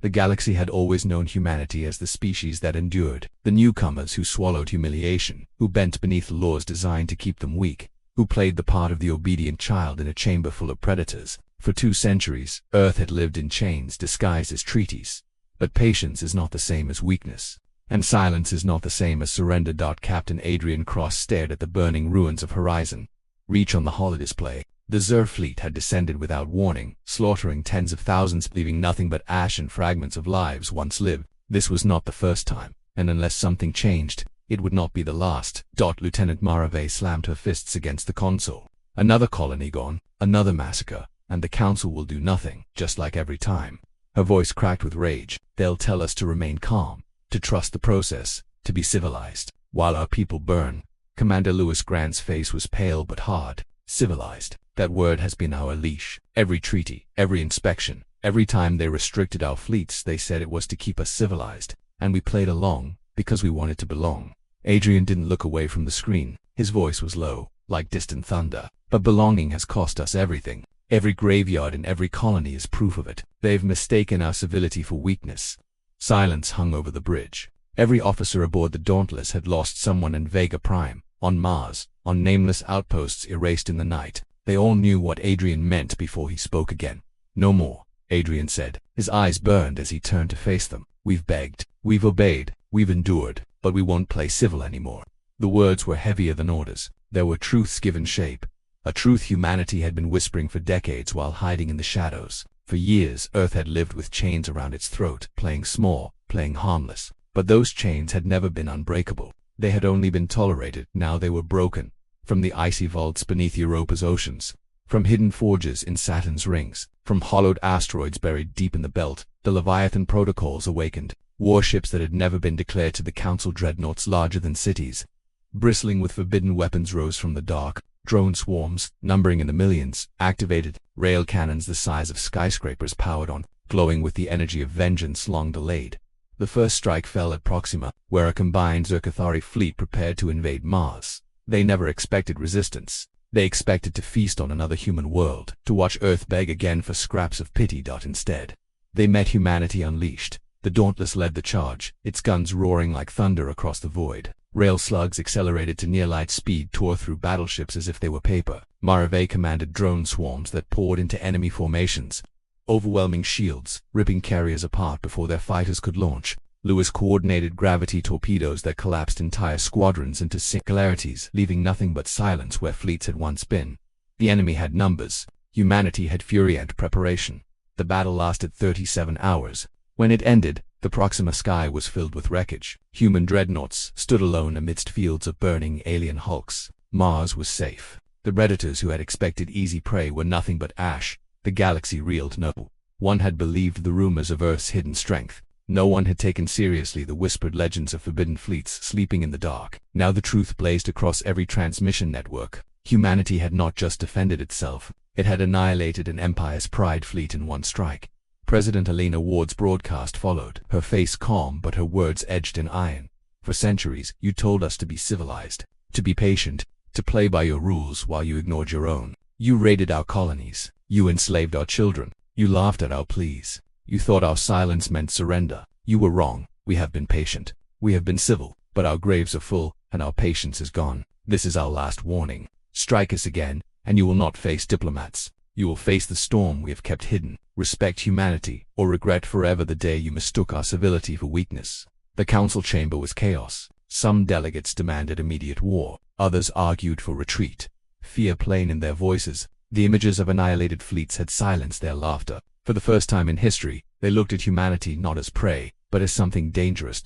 The galaxy had always known humanity as the species that endured, the newcomers who swallowed humiliation, who bent beneath laws designed to keep them weak, who played the part of the obedient child in a chamber full of predators. For 2 centuries, Earth had lived in chains disguised as treaties. But patience is not the same as weakness. And silence is not the same as surrender. Captain Adrian Cross stared at the burning ruins of Horizon Reach on the holodisplay. The Xur fleet had descended without warning, slaughtering tens of thousands, leaving nothing but ash and fragments of lives once lived. This was not the first time, and unless something changed, it would not be the last. Lieutenant Maravey slammed her fists against the console. Another colony gone, another massacre, and the Council will do nothing, just like every time. Her voice cracked with rage. They'll tell us to remain calm, to trust the process, to be civilized, while our people burn. Commander Lewis Grant's face was pale but hard. Civilized. That word has been our leash. Every treaty, every inspection, every time they restricted our fleets, they said it was to keep us civilized, and we played along, because we wanted to belong. Adrian didn't look away from the screen. His voice was low, like distant thunder. But belonging has cost us everything. Every graveyard in every colony is proof of it. They've mistaken our civility for weakness. Silence hung over the bridge. Every officer aboard the Dauntless had lost someone in Vega Prime, on Mars, on nameless outposts erased in the night. They all knew what Adrian meant before he spoke again. No more, Adrian said. His eyes burned as he turned to face them. We've begged, we've obeyed, we've endured, but we won't play civil anymore. The words were heavier than orders. There were truths given shape. A truth humanity had been whispering for decades while hiding in the shadows. For years, Earth had lived with chains around its throat, playing small, playing harmless. But those chains had never been unbreakable. They had only been tolerated. Now they were broken. From the icy vaults beneath Europa's oceans, from hidden forges in Saturn's rings, from hollowed asteroids buried deep in the belt, the Leviathan protocols awakened. Warships that had never been declared to the Council, dreadnoughts larger than cities, bristling with forbidden weapons, rose from the dark. Drone swarms, numbering in the millions, activated. Rail cannons the size of skyscrapers powered on, glowing with the energy of vengeance long delayed. The first strike fell at Proxima, where a combined Xur-Cathari fleet prepared to invade Mars. They never expected resistance. They expected to feast on another human world, to watch Earth beg again for scraps of pity. Instead, they met humanity unleashed. The Dauntless led the charge, its guns roaring like thunder across the void. Rail slugs accelerated to near-light speed tore through battleships as if they were paper. Maravey commanded drone swarms that poured into enemy formations, overwhelming shields, ripping carriers apart before their fighters could launch. Lewis coordinated gravity torpedoes that collapsed entire squadrons into singularities, leaving nothing but silence where fleets had once been. The enemy had numbers. Humanity had fury and preparation. The battle lasted 37 hours. When it ended, the Proxima sky was filled with wreckage. Human dreadnoughts stood alone amidst fields of burning alien hulks. Mars was safe. The predators who had expected easy prey were nothing but ash. The galaxy reeled. No one had believed the rumors of Earth's hidden strength. No one had taken seriously the whispered legends of forbidden fleets sleeping in the dark. Now the truth blazed across every transmission network. Humanity had not just defended itself, it had annihilated an empire's pride fleet in one strike. President Elena Ward's broadcast followed, her face calm but her words edged in iron. For centuries, you told us to be civilized, to be patient, to play by your rules while you ignored your own. You raided our colonies. You enslaved our children. You laughed at our pleas. You thought our silence meant surrender. You were wrong. We have been patient. We have been civil, but our graves are full, and our patience is gone. This is our last warning. Strike us again, and you will not face diplomats. You will face the storm we have kept hidden. Respect humanity, or regret forever the day you mistook our civility for weakness. The council chamber was chaos. Some delegates demanded immediate war. Others argued for retreat. Fear plain in their voices. The images of annihilated fleets had silenced their laughter. For the first time in history, they looked at humanity not as prey, but as something dangerous.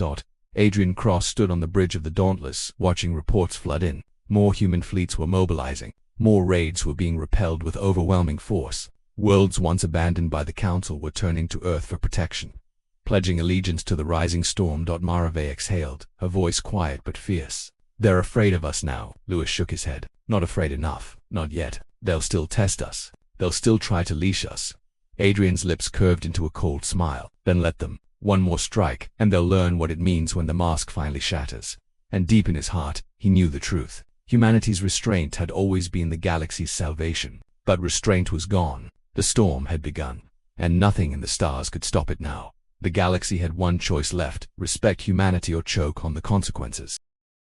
Adrian Cross stood on the bridge of the Dauntless, watching reports flood in. More human fleets were mobilizing. More raids were being repelled with overwhelming force. Worlds once abandoned by the Council were turning to Earth for protection, pledging allegiance to the rising storm. Maravey exhaled, her voice quiet but fierce. They're afraid of us now. Lewis shook his head. Not afraid enough. Not yet. They'll still test us. They'll still try to leash us. Adrian's lips curved into a cold smile. Then let them. One more strike, and they'll learn what it means when the mask finally shatters. And deep in his heart, he knew the truth. Humanity's restraint had always been the galaxy's salvation. But restraint was gone. The storm had begun. And nothing in the stars could stop it now. The galaxy had one choice left: respect humanity or choke on the consequences.